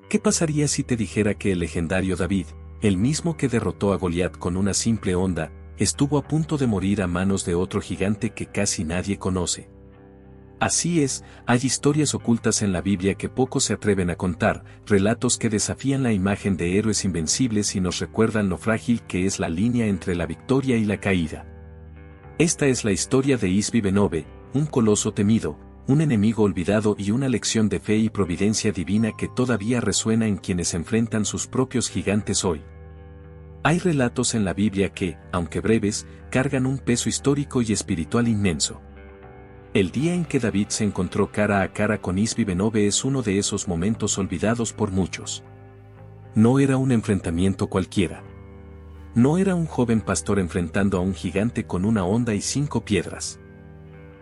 ¿Qué pasaría si te dijera que el legendario David, el mismo que derrotó a Goliat con una simple honda, estuvo a punto de morir a manos de otro gigante que casi nadie conoce? Así es, hay historias ocultas en la Biblia que pocos se atreven a contar, relatos que desafían la imagen de héroes invencibles y nos recuerdan lo frágil que es la línea entre la victoria y la caída. Esta es la historia de Isbi-Benob, un coloso temido, un enemigo olvidado y una lección de fe y providencia divina que todavía resuena en quienes enfrentan sus propios gigantes hoy. Hay relatos en la Biblia que, aunque breves, cargan un peso histórico y espiritual inmenso. El día en que David se encontró cara a cara con Isbi-Benob es uno de esos momentos olvidados por muchos. No era un enfrentamiento cualquiera. No era un joven pastor enfrentando a un gigante con una honda y 5 piedras.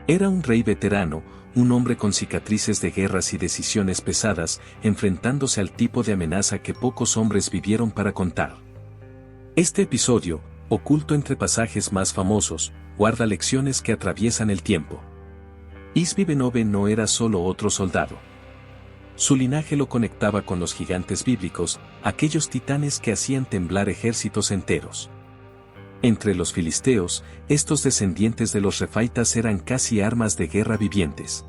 Era un rey veterano, un hombre con cicatrices de guerras y decisiones pesadas, enfrentándose al tipo de amenaza que pocos hombres vivieron para contar. Este episodio, oculto entre pasajes más famosos, guarda lecciones que atraviesan el tiempo. Isbi-Benob no era solo otro soldado. Su linaje lo conectaba con los gigantes bíblicos, aquellos titanes que hacían temblar ejércitos enteros. Entre los filisteos, estos descendientes de los refaitas eran casi armas de guerra vivientes.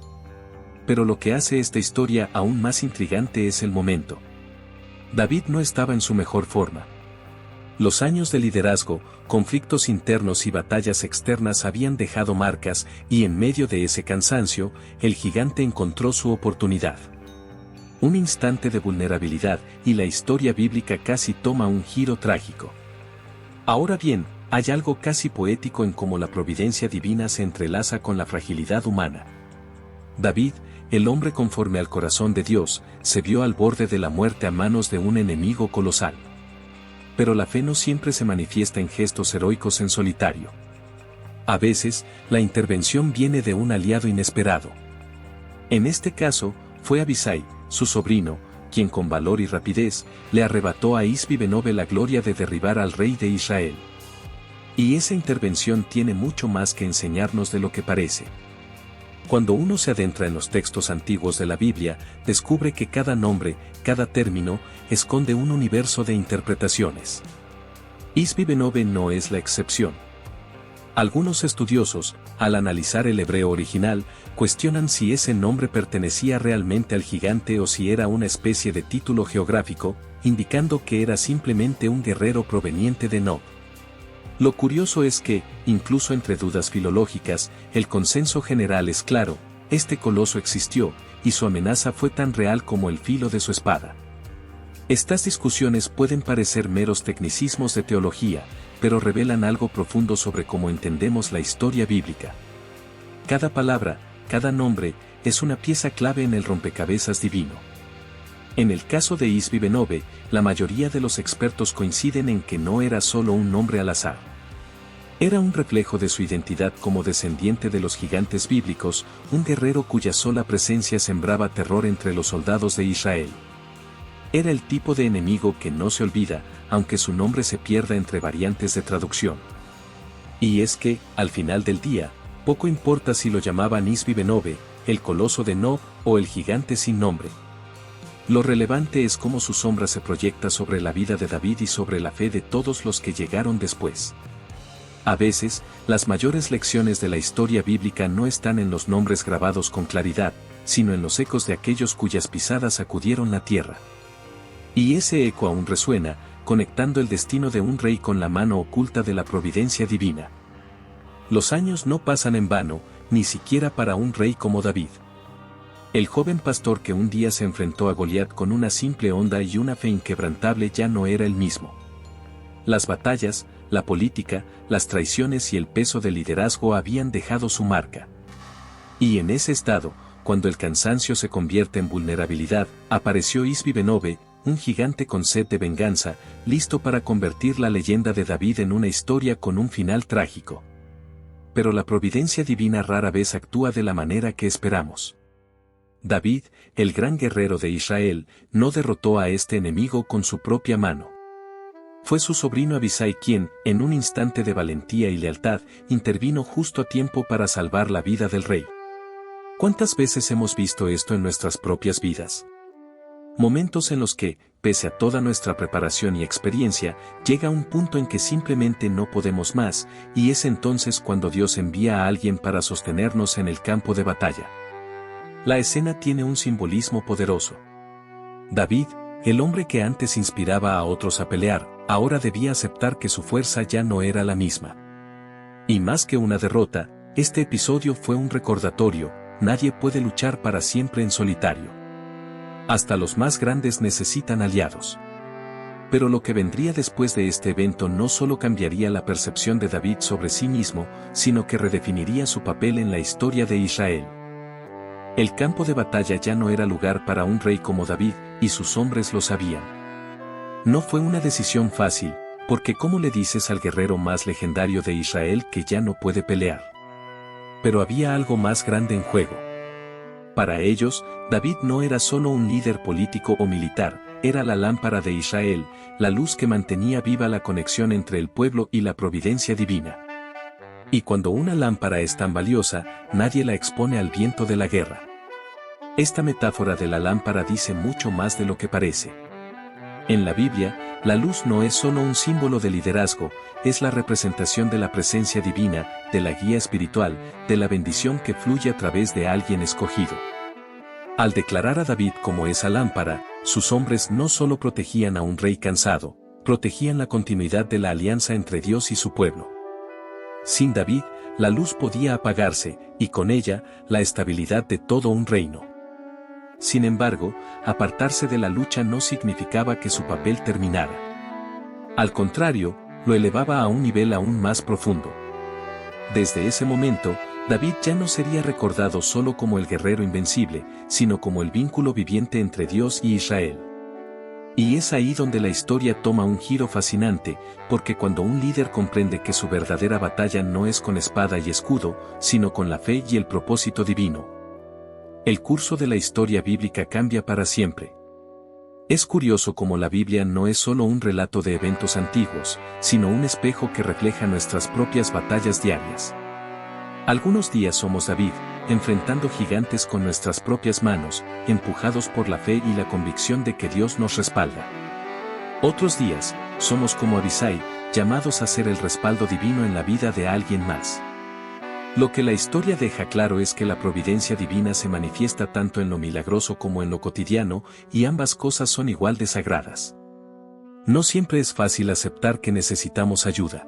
Pero lo que hace esta historia aún más intrigante es el momento. David no estaba en su mejor forma. Los años de liderazgo, conflictos internos y batallas externas habían dejado marcas, y en medio de ese cansancio, el gigante encontró su oportunidad. Un instante de vulnerabilidad, y la historia bíblica casi toma un giro trágico. Ahora bien, hay algo casi poético en cómo la providencia divina se entrelaza con la fragilidad humana. David, el hombre conforme al corazón de Dios, se vio al borde de la muerte a manos de un enemigo colosal. Pero la fe no siempre se manifiesta en gestos heroicos en solitario. A veces, la intervención viene de un aliado inesperado. En este caso, fue Abisai, su sobrino, quien con valor y rapidez, le arrebató a Isbi-Benob la gloria de derribar al rey de Israel. Y esa intervención tiene mucho más que enseñarnos de lo que parece. Cuando uno se adentra en los textos antiguos de la Biblia, descubre que cada nombre, cada término, esconde un universo de interpretaciones. Isbi-Benob no es la excepción. Algunos estudiosos, al analizar el hebreo original, cuestionan si ese nombre pertenecía realmente al gigante o si era una especie de título geográfico, indicando que era simplemente un guerrero proveniente de Nob. Lo curioso es que, incluso entre dudas filológicas, el consenso general es claro: este coloso existió, y su amenaza fue tan real como el filo de su espada. Estas discusiones pueden parecer meros tecnicismos de teología, pero revelan algo profundo sobre cómo entendemos la historia bíblica. Cada palabra, cada nombre, es una pieza clave en el rompecabezas divino. En el caso de Isbi-Benob, la mayoría de los expertos coinciden en que no era solo un nombre al azar. Era un reflejo de su identidad como descendiente de los gigantes bíblicos, un guerrero cuya sola presencia sembraba terror entre los soldados de Israel. Era el tipo de enemigo que no se olvida, aunque su nombre se pierda entre variantes de traducción. Y es que, al final del día, poco importa si lo llamaban Isbi-Benob, el coloso de Nob, o el gigante sin nombre. Lo relevante es cómo su sombra se proyecta sobre la vida de David y sobre la fe de todos los que llegaron después. A veces, las mayores lecciones de la historia bíblica no están en los nombres grabados con claridad, sino en los ecos de aquellos cuyas pisadas sacudieron la tierra. Y ese eco aún resuena, conectando el destino de un rey con la mano oculta de la providencia divina. Los años no pasan en vano, ni siquiera para un rey como David. El joven pastor que un día se enfrentó a Goliat con una simple honda y una fe inquebrantable ya no era el mismo. Las batallas, la política, las traiciones y el peso del liderazgo habían dejado su marca. Y en ese estado, cuando el cansancio se convierte en vulnerabilidad, apareció Isbi-Benob, un gigante con sed de venganza, listo para convertir la leyenda de David en una historia con un final trágico. Pero la providencia divina rara vez actúa de la manera que esperamos. David, el gran guerrero de Israel, no derrotó a este enemigo con su propia mano. Fue su sobrino Abisai quien, en un instante de valentía y lealtad, intervino justo a tiempo para salvar la vida del rey. ¿Cuántas veces hemos visto esto en nuestras propias vidas? Momentos en los que, pese a toda nuestra preparación y experiencia, llega un punto en que simplemente no podemos más, y es entonces cuando Dios envía a alguien para sostenernos en el campo de batalla. La escena tiene un simbolismo poderoso. David, el hombre que antes inspiraba a otros a pelear, ahora debía aceptar que su fuerza ya no era la misma. Y más que una derrota, este episodio fue un recordatorio: nadie puede luchar para siempre en solitario. Hasta los más grandes necesitan aliados. Pero lo que vendría después de este evento no solo cambiaría la percepción de David sobre sí mismo, sino que redefiniría su papel en la historia de Israel. El campo de batalla ya no era lugar para un rey como David, y sus hombres lo sabían. No fue una decisión fácil, porque ¿cómo le dices al guerrero más legendario de Israel que ya no puede pelear? Pero había algo más grande en juego. Para ellos, David no era solo un líder político o militar, era la lámpara de Israel, la luz que mantenía viva la conexión entre el pueblo y la providencia divina. Y cuando una lámpara es tan valiosa, nadie la expone al viento de la guerra. Esta metáfora de la lámpara dice mucho más de lo que parece. En la Biblia, la luz no es solo un símbolo de liderazgo, es la representación de la presencia divina, de la guía espiritual, de la bendición que fluye a través de alguien escogido. Al declarar a David como esa lámpara, sus hombres no solo protegían a un rey cansado, protegían la continuidad de la alianza entre Dios y su pueblo. Sin David, la luz podía apagarse, y con ella, la estabilidad de todo un reino. Sin embargo, apartarse de la lucha no significaba que su papel terminara. Al contrario, lo elevaba a un nivel aún más profundo. Desde ese momento, David ya no sería recordado solo como el guerrero invencible, sino como el vínculo viviente entre Dios y Israel. Y es ahí donde la historia toma un giro fascinante, porque cuando un líder comprende que su verdadera batalla no es con espada y escudo, sino con la fe y el propósito divino, el curso de la historia bíblica cambia para siempre. Es curioso cómo la Biblia no es solo un relato de eventos antiguos, sino un espejo que refleja nuestras propias batallas diarias. Algunos días somos David, enfrentando gigantes con nuestras propias manos, empujados por la fe y la convicción de que Dios nos respalda. Otros días, somos como Abisai, llamados a ser el respaldo divino en la vida de alguien más. Lo que la historia deja claro es que la providencia divina se manifiesta tanto en lo milagroso como en lo cotidiano, y ambas cosas son igual de sagradas. No siempre es fácil aceptar que necesitamos ayuda.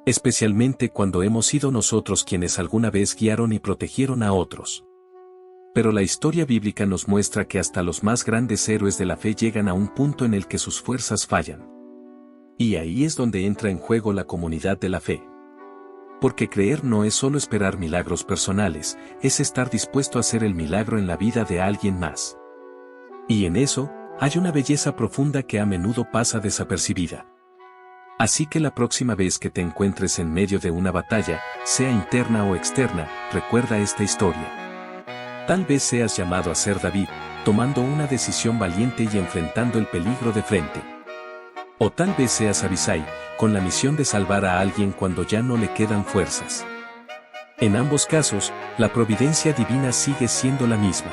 Especialmente cuando hemos sido nosotros quienes alguna vez guiaron y protegieron a otros. Pero la historia bíblica nos muestra que hasta los más grandes héroes de la fe llegan a un punto en el que sus fuerzas fallan. Y ahí es donde entra en juego la comunidad de la fe. Porque creer no es solo esperar milagros personales, es estar dispuesto a hacer el milagro en la vida de alguien más. Y en eso, hay una belleza profunda que a menudo pasa desapercibida. Así que la próxima vez que te encuentres en medio de una batalla, sea interna o externa, recuerda esta historia. Tal vez seas llamado a ser David, tomando una decisión valiente y enfrentando el peligro de frente. O tal vez seas Abisai, con la misión de salvar a alguien cuando ya no le quedan fuerzas. En ambos casos, la providencia divina sigue siendo la misma.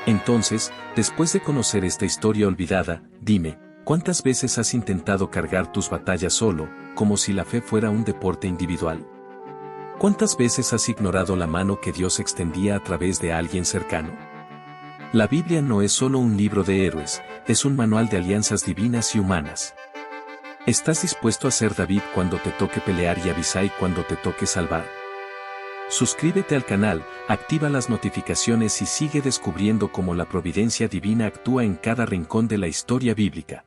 Entonces, después de conocer esta historia olvidada, dime, ¿cuántas veces has intentado cargar tus batallas solo, como si la fe fuera un deporte individual? ¿Cuántas veces has ignorado la mano que Dios extendía a través de alguien cercano? La Biblia no es solo un libro de héroes, es un manual de alianzas divinas y humanas. ¿Estás dispuesto a ser David cuando te toque pelear y Abisai cuando te toque salvar? Suscríbete al canal, activa las notificaciones y sigue descubriendo cómo la providencia divina actúa en cada rincón de la historia bíblica.